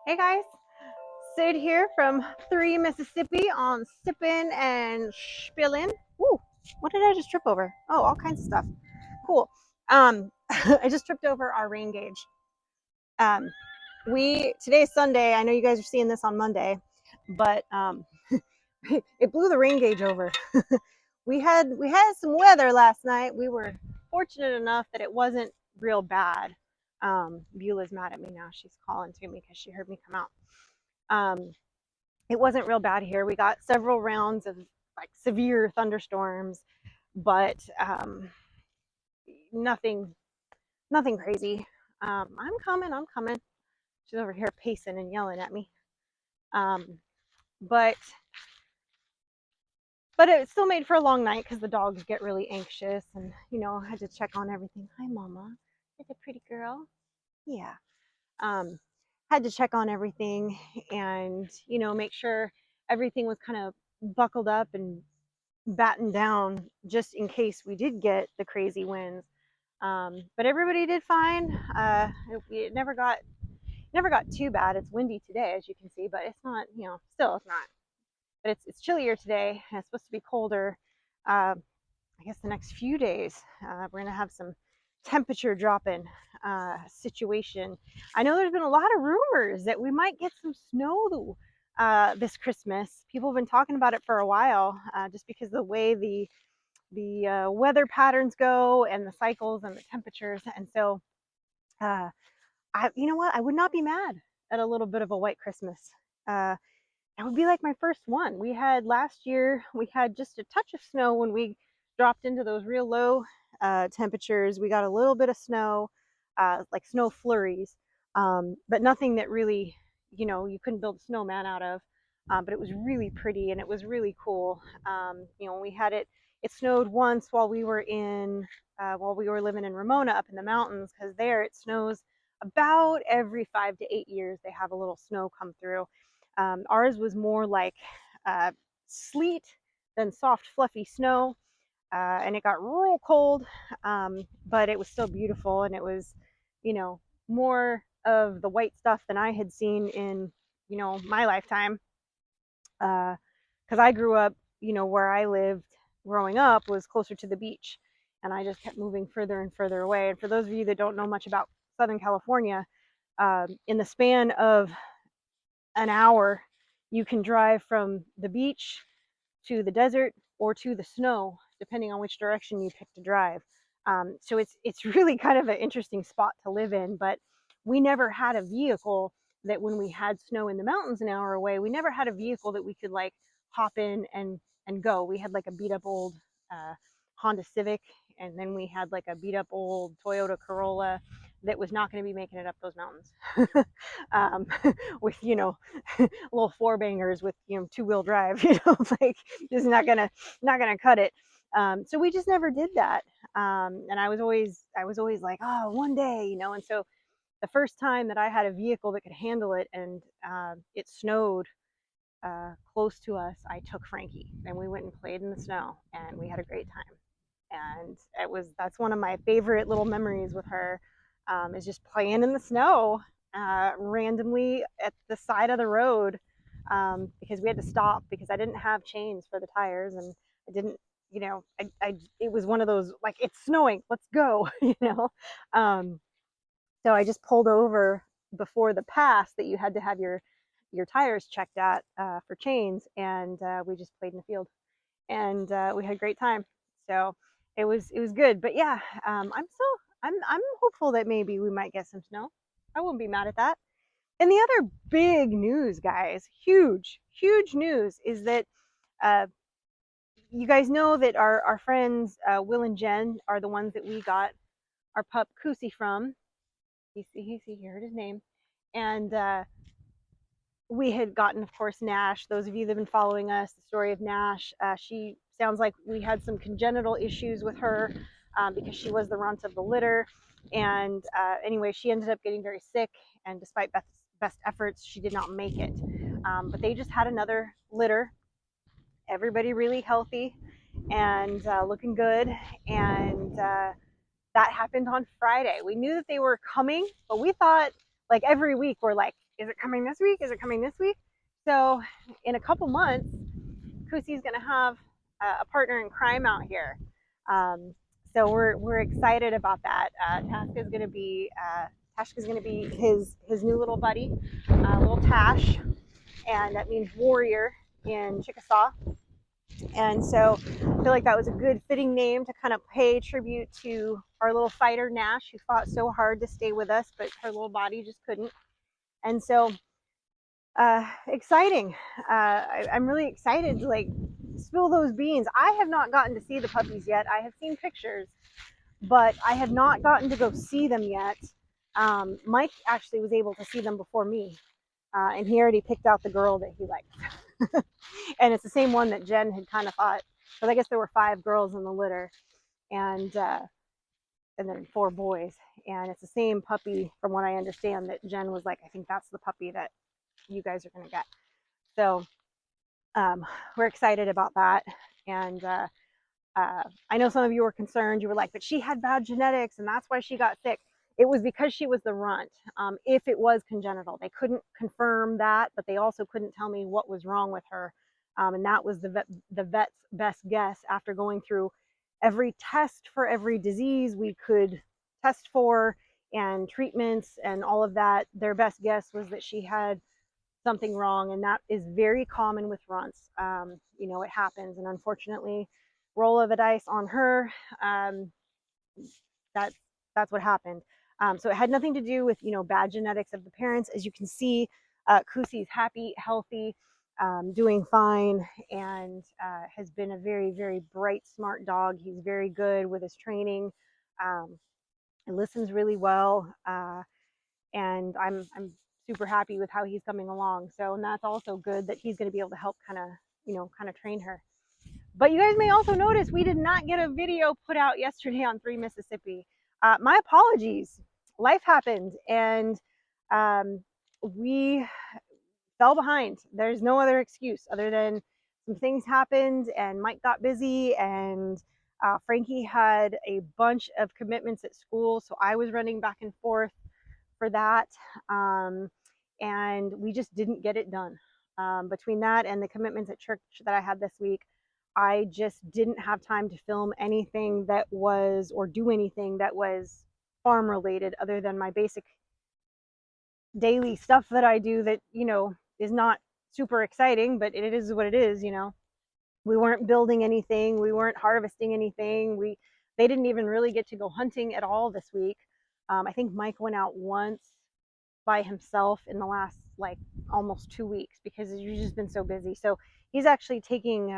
Hey guys, Sid here from 3 Mississippi on sipping and spilling. Woo, what did I just trip over? Oh, all kinds of stuff. Cool. I just tripped over our rain gauge. Um, today is Sunday. I know you guys are seeing this on Monday, but it blew the rain gauge over. we had some weather last night. We were fortunate enough that it wasn't real bad. Beulah's mad at me now. She's calling to me because she heard me come out. Um, it wasn't real bad here. We got several rounds of like severe thunderstorms, but nothing, nothing crazy. I'm coming. She's over here pacing and yelling at me. Um, but it still made for a long night because the dogs get really anxious, and I had to check on everything. Hi, Mama. Like a pretty girl. Yeah. Um, had to check on everything and make sure everything was kind of buckled up and battened down just in case we did get the crazy winds. But everybody did fine. It never got too bad. It's windy today, as you can see, but it's not. Still it's not. But it's chillier today. And it's supposed to be colder. I guess the next few days we're gonna have some temperature dropping situation. I know there's been a lot of rumors that we might get some snow this Christmas. People have been talking about it for a while, just because of the way the weather patterns go and the cycles and the temperatures. And so, you know what? I would not be mad at a little bit of a white Christmas. Uh, it would be like my first one. We had last year, we had just a touch of snow when we dropped into those real low temperatures. We got a little bit of snow, like snow flurries, but nothing that really, you couldn't build a snowman out of. But it was really pretty and it was really cool. We had it snowed once while we were living in Ramona up in the mountains, because there it snows about every 5 to 8 years. They have a little snow come through. Ours was more like sleet than soft, fluffy snow, and it got real cold, but it was still beautiful, and it was, more of the white stuff than I had seen in, my lifetime. Because I grew up, where I lived growing up was closer to the beach, and I just kept moving further and further away. And for those of you that don't know much about Southern California, in the span of an hour, you can drive from the beach to the desert or to the snow, depending on which direction you pick to drive. So it's really kind of an interesting spot to live in. But we never had a vehicle that, when we had snow in the mountains an hour away, we never had a vehicle that we could like hop in and go. We had like a beat up old uh, Honda Civic, and then we had like a beat up old Toyota Corolla that was not going to be making it up those mountains. um, with little four bangers with 2-wheel drive, like just not gonna cut it. So we just never did that. And I was always like, oh, one day. And so the first time that I had a vehicle that could handle it, and it snowed close to us, I took Frankie and we went and played in the snow, and we had a great time. And that's one of my favorite little memories with her, is just playing in the snow randomly at the side of the road, because we had to stop because I didn't have chains for the tires, and I didn't, it was one of those like, it's snowing, let's go, Um, so I just pulled over before the pass that you had to have your tires checked at for chains, and we just played in the field, and we had a great time. So it was good. But yeah, I'm hopeful that maybe we might get some snow. I wouldn't be mad at that. And the other big news, guys, huge news, is that uh, you guys know that our friends Will and Jen are the ones that we got our pup Kusi from. You heard his name, and we had gotten, of course, Nash. Those of you that have been following us, the story of Nash, she sounds like we had some congenital issues with her, because she was the runt of the litter. And anyway, she ended up getting very sick, and despite best efforts, she did not make it. But they just had another litter. Everybody really healthy and looking good. And that happened on Friday. We knew that they were coming, but we thought, like every week, we're like, is it coming this week? Is it coming this week? So in a couple months, Kusi's going to have a partner in crime out here. So we're excited about that. Tashka's going to be his new little buddy, little Tash, and that means warrior in Chickasaw. And so I feel like that was a good fitting name to kind of pay tribute to our little fighter Nash, who fought so hard to stay with us, but her little body just couldn't. And so exciting. I'm really excited to like spill those beans. I have not gotten to see the puppies yet. I have seen pictures, but I have not gotten to go see them yet. Mike actually was able to see them before me, and he already picked out the girl that he liked. And it's the same one that Jen had kind of thought, because I guess there were 5 girls in the litter, and then 4 boys, and it's the same puppy from what I understand that Jen was like, I think that's the puppy that you guys are going to get. So we're excited about that. And I know some of you were concerned. You were like, but she had bad genetics and that's why she got sick. It was because she was the runt. If it was congenital, they couldn't confirm that, but they also couldn't tell me what was wrong with her. And that was the vet's best guess after going through every test for every disease we could test for and treatments and all of that. Their best guess was that she had something wrong, and that is very common with runts. You know, it happens, and unfortunately, roll of the dice on her. That's what happened. So it had nothing to do with, you know, bad genetics of the parents. As you can see, Kusi's happy, healthy, doing fine, and has been a very, very bright, smart dog. He's very good with his training. He listens really well, and I'm super happy with how he's coming along. So, and that's also good that he's going to be able to help kind of train her. But you guys may also notice we did not get a video put out yesterday on 3 Mississippi. My apologies. Life happened, and we fell behind. There's no other excuse other than some things happened, and Mike got busy, and Frankie had a bunch of commitments at school, so I was running back and forth for that. And we just didn't get it done. Between that and the commitments at church that I had this week, I just didn't have time to film anything that was, or do anything that was farm related other than my basic daily stuff that I do that, you know, is not super exciting, but it is what it is, you know. We weren't building anything, we weren't harvesting anything. They didn't even really get to go hunting at all this week. I think Mike went out once by himself in the last like almost 2 weeks because he's just been so busy. So he's actually taking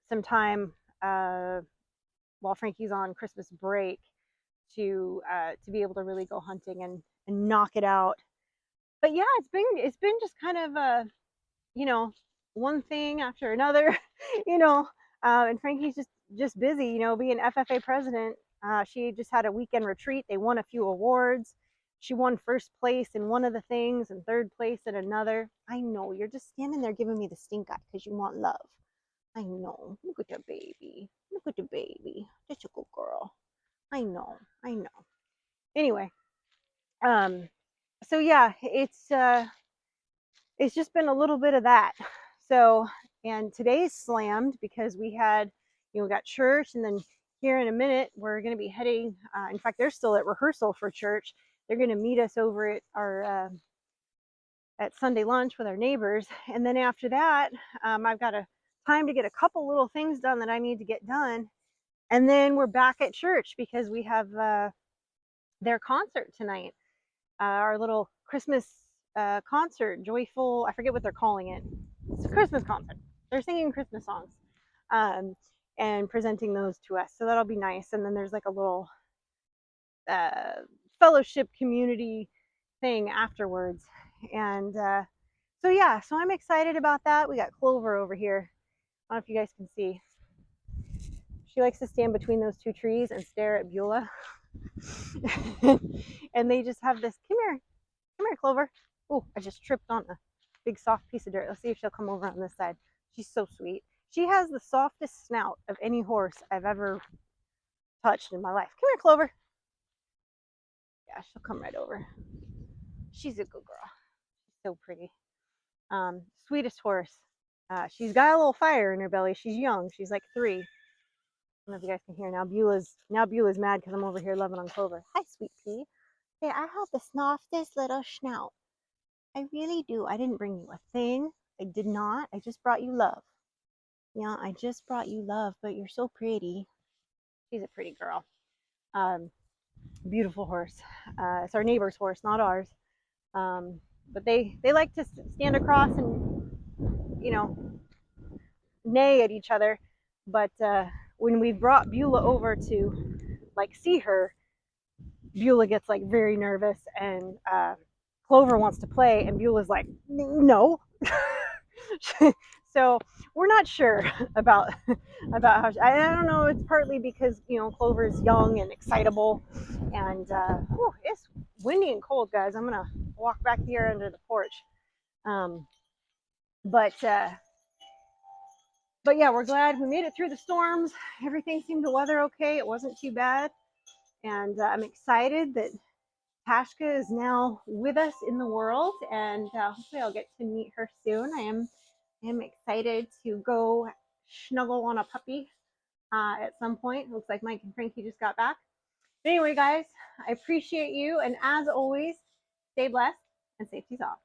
some time while Frankie's on Christmas break to be able to really go hunting and knock it out. But yeah, it's been just kind of you know, one thing after another, you know. And Frankie's just busy, you know, being FFA president. She just had a weekend retreat. They won a few awards. She won first place in one of the things and third place in another. I know, you're just standing there giving me the stink eye because you want love. I know. Look at your baby. Look at your baby. Just a good girl. I know. I know. Anyway, so yeah, it's just been a little bit of that. So, and today's slammed because we had, you know, we got church, and then here in a minute we're going to be heading. In fact, they're still at rehearsal for church. They're going to meet us over at our at Sunday lunch with our neighbors, and then after that, I've got a time to get a couple little things done that I need to get done, and then we're back at church because we have their concert tonight, our little Christmas concert, joyful. I forget what they're calling it. It's a Christmas concert. They're singing Christmas songs and presenting those to us. So that'll be nice. And then there's like a little fellowship community thing afterwards. And so yeah, so I'm excited about that. We got Clover over here. I don't know if you guys can see. She likes to stand between those 2 trees and stare at Beulah. And they just have this, come here, Clover. Oh, I just tripped on a big soft piece of dirt. Let's see if she'll come over on this side. She's so sweet. She has the softest snout of any horse I've ever touched in my life. Come here, Clover. Yeah, she'll come right over. She's a good girl. So pretty. Sweetest horse. She's got a little fire in her belly. She's young. She's like 3. I don't know if you guys can hear now. Beulah's mad because I'm over here loving on Clover. Hi, sweet pea. Hey, I have the softest little snout. I really do. I didn't bring you a thing. I did not. I just brought you love. Yeah, I just brought you love, but you're so pretty. She's a pretty girl. Um, Beautiful horse. It's our neighbor's horse, not ours. But they like to stand across and, you know, neigh at each other. But when we brought Beulah over to like see her, Beulah gets like very nervous, and Clover wants to play, and Beulah's like, no. So we're not sure about how I don't know. It's partly because Clover's young and excitable, and it's windy and cold, guys. I'm gonna walk back here under the porch. Um, but yeah, we're glad we made it through the storms. Everything seemed to weather okay. It wasn't too bad, and I'm excited that Tashka is now with us in the world, and hopefully I'll get to meet her soon. I am excited to go snuggle on a puppy at some point. Looks like Mike and Frankie just got back. But anyway, guys, I appreciate you, and as always, stay blessed and safety's off.